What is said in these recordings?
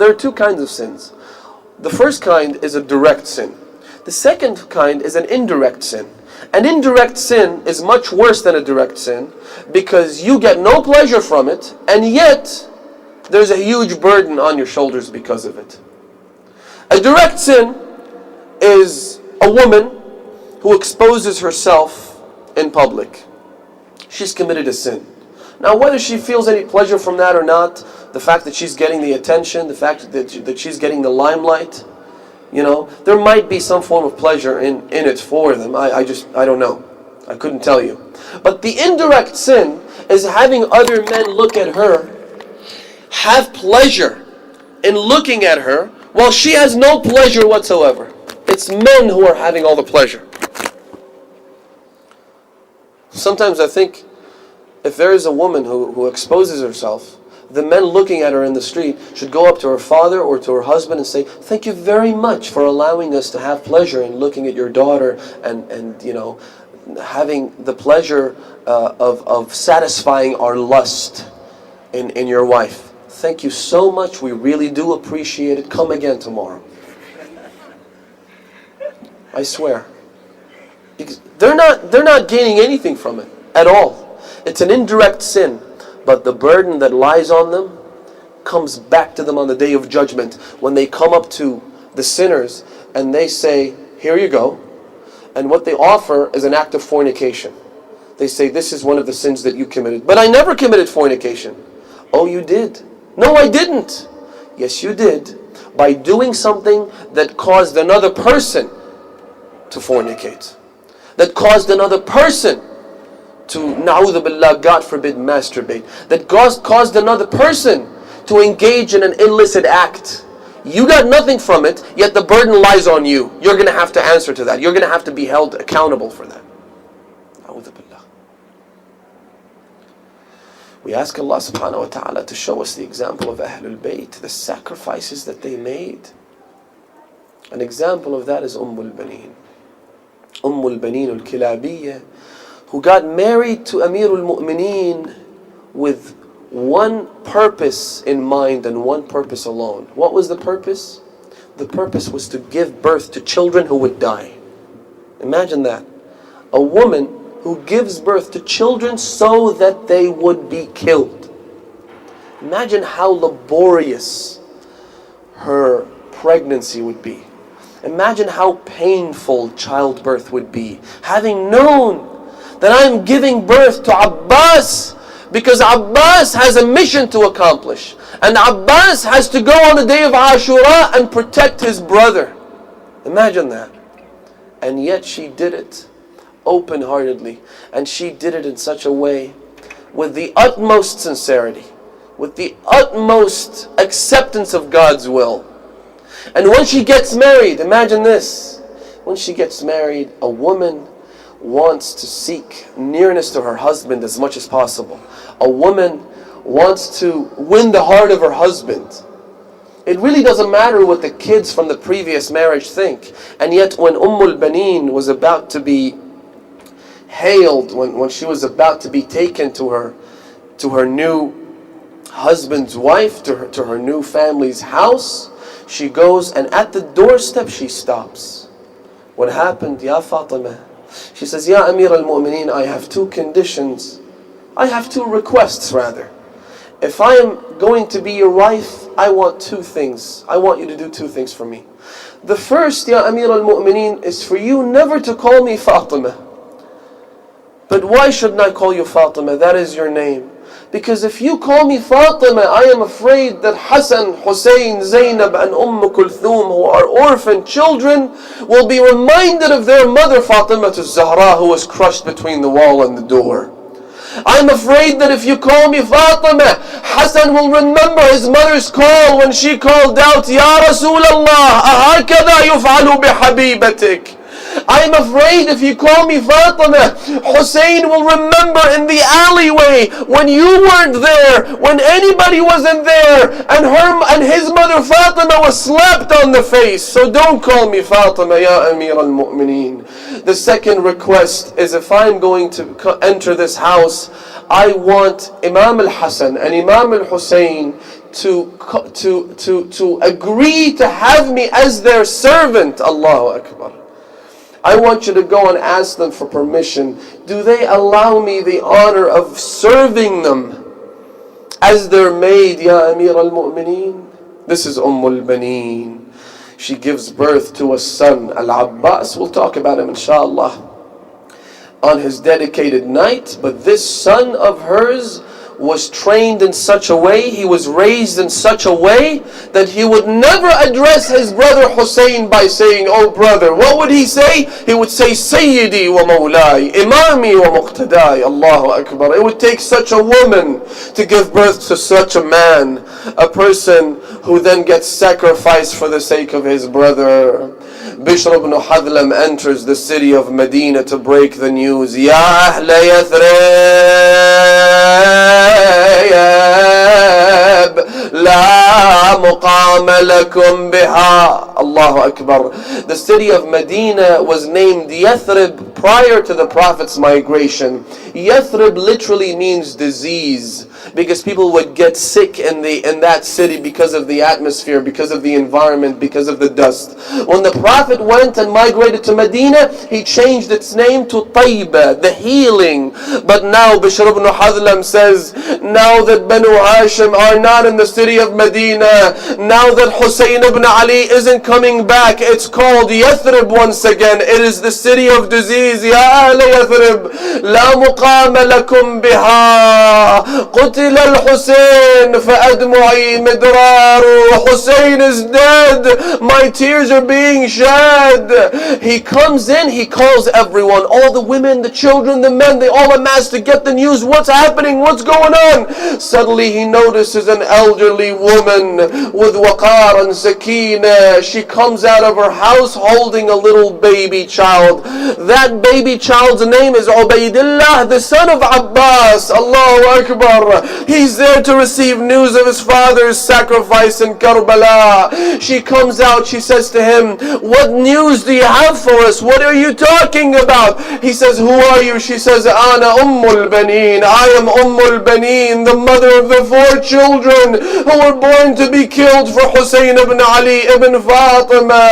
there are two kinds of sins. The first kind is a direct sin. The second kind is an indirect sin. An indirect sin is much worse than a direct sin because you get no pleasure from it, and yet there's a huge burden on your shoulders because of it. A direct sin is a woman who exposes herself in public. She's committed a sin. Now, whether she feels any pleasure from that or not, the fact that she's getting the attention, the fact that she's getting the limelight, there might be some form of pleasure in it for them. I don't know. I couldn't tell you. But the indirect sin is having other men look at her, have pleasure in looking at her, while she has no pleasure whatsoever. It's men who are having all the pleasure. Sometimes I think if there is a woman who exposes herself, the men looking at her in the street should go up to her father or to her husband and say, "Thank you very much for allowing us to have pleasure in looking at your daughter and having the pleasure of satisfying our lust in your wife. Thank you so much. We really do appreciate it. Come again tomorrow." I swear. Because they're not gaining anything from it at all. It's an indirect sin, but the burden that lies on them comes back to them on the day of judgment when they come up to the sinners and they say, "Here you go." And what they offer is an act of fornication. They say, "This is one of the sins that you committed." "But I never committed fornication." "Oh, you did." "No, I didn't." "Yes, you did. By doing something that caused another person to fornicate. That caused another person to, na'udhu billah, God forbid, masturbate. That caused another person to engage in an illicit act. You got nothing from it, yet the burden lies on you. You're going to have to answer to that. You're going to have to be held accountable for that. Na'udhu billah. We ask Allah subhanahu wa ta'ala to show us the example of Ahlul Bayt, the sacrifices that they made. An example of that is Baneen. Baneen al-Kilabiyya, who got married to Amirul Mu'mineen with one purpose in mind and one purpose alone. What was the purpose? The purpose was to give birth to children who would die. Imagine that. A woman who gives birth to children so that they would be killed. Imagine how laborious her pregnancy would be. Imagine how painful childbirth would be. Having known that I'm giving birth to Abbas because Abbas has a mission to accomplish. And Abbas has to go on the day of Ashura and protect his brother. Imagine that. And yet she did it open-heartedly. And she did it in such a way with the utmost sincerity, with the utmost acceptance of God's will. And when she gets married, imagine this. When she gets married, a woman wants to seek nearness to her husband as much as possible. A woman wants to win the heart of her husband. It really doesn't matter what the kids from the previous marriage think. And yet when Baneen was about to be hailed, when she was about to be taken to her new husband's wife, to her new family's house, she goes and at the doorstep she stops. What happened? Ya Fatima. She says, "Ya Amir al-Mu'mineen, I have two conditions. I have two requests rather. If I am going to be your wife, I want two things. I want you to do two things for me. The first, Ya Amir al-Mu'mineen, is for you never to call me Fatima." "But why shouldn't I call you Fatima? That is your name." "Because if you call me Fatima, I am afraid that Hassan, Hussein, Zainab and Kulthum, who are orphan children, will be reminded of their mother Fatima to Zahra, who was crushed between the wall and the door. I'm afraid that if you call me Fatima, Hassan will remember his mother's call when she called out, Ya Rasulallah, ahakada yuf'alu bihabibatik. I'm afraid if you call me Fatima, Hussein will remember in the alleyway when you weren't there, when anybody wasn't there, and his mother Fatima was slapped on the face. So don't call me Fatima, Ya Amir al-Mu'mineen." The second request is, if I'm going to enter this house, I want Imam al-Hassan and Imam al-Hussein to agree to have me as their servant. Allahu Akbar. I want you to go and ask them for permission. Do they allow me the honor of serving them as their maid, Ya Amir al-Mu'mineen? This is Baneen. She gives birth to a son, Al-Abbas. We'll talk about him inshallah on his dedicated night. But this son of hers was trained in such a way, he was raised in such a way that he would never address his brother Hussein by saying, "Oh brother." What would he say? He would say, "Sayyidi wa Mawlai, Imami wa Muqtadai." Allahu Akbar. It would take such a woman to give birth to such a man, a person who then gets sacrificed for the sake of his brother. Bishr ibn Hadlam enters the city of Medina to break the news. Ya Ahla Yathrib, La muqama lakum biha. Allahu Akbar. The city of Medina was named Yathrib prior to the Prophet's migration. Yathrib literally means disease, because people would get sick in that city because of the atmosphere, because of the environment, because of the dust. When the Prophet went and migrated to Medina, he changed its name to Tayba, the healing. But now Bishr ibn Hadlam says, now that Banu Hashim are not in the city of Medina, now that Hussein ibn Ali isn't coming back, it's called Yathrib once again. It is the city of disease. Ya Ahla Yathrib, La muqama lakum biha. قتل الحسين فأدمعي مدرار. Hussein is dead, my tears are being shed. He comes in, he calls everyone, all the women, the children, the men, they all amass to get the news. What's happening? What's going on? Suddenly he notices an elderly woman with waqar and sakina. She comes out of her house holding a little baby child. That baby child's name is Ubaydullah, the son of Abbas. Allahu Akbar. He's there to receive news of his father's sacrifice in Karbala. She comes out, she says to him, "What news do you have for us? What are you talking about?" He says, "Who are you?" She says, "Ana Baneen. I am Baneen, the mother of the 4 children who were born to be killed for Hussein ibn Ali ibn Fatima."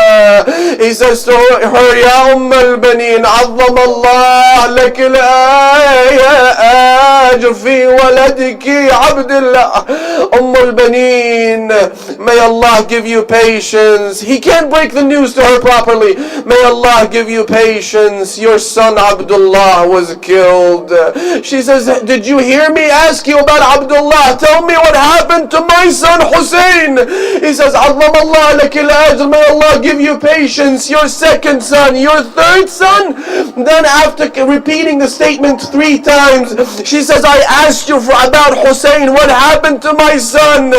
He says to her, "Ya Baneen, عظم الله لك الأجر في ولدك Abdullah, Baneen. May Allah give you patience." He can't break the news to her properly. "May Allah give you patience. Your son Abdullah was killed." She says, "Did you hear me ask you about Abdullah? Tell me what happened to my son Hussein." He says, "عظم الله لك الأجر. May Allah give you patience. Your second son, your third son." Then after repeating the statement 3 times, she says, "I asked you about Hussein, what happened to my son?"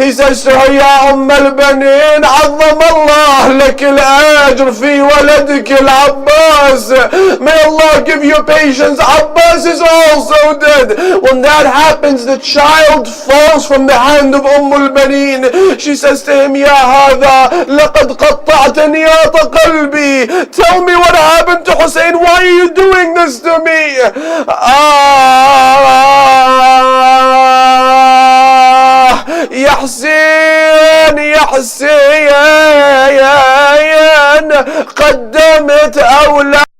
He says to her, "Ya Baneen, عظم الله لك الأجر في ولدك العباس. May Allah give you patience. Abbas is also dead." When that happens, the child falls from the hand of Baneen. She says to him, "Ya هذا لقد قطعت نياط قلبي." Tell me what happened to Hussein. Why are you doing this to me? يا حسين يا حسين قدمت أولاد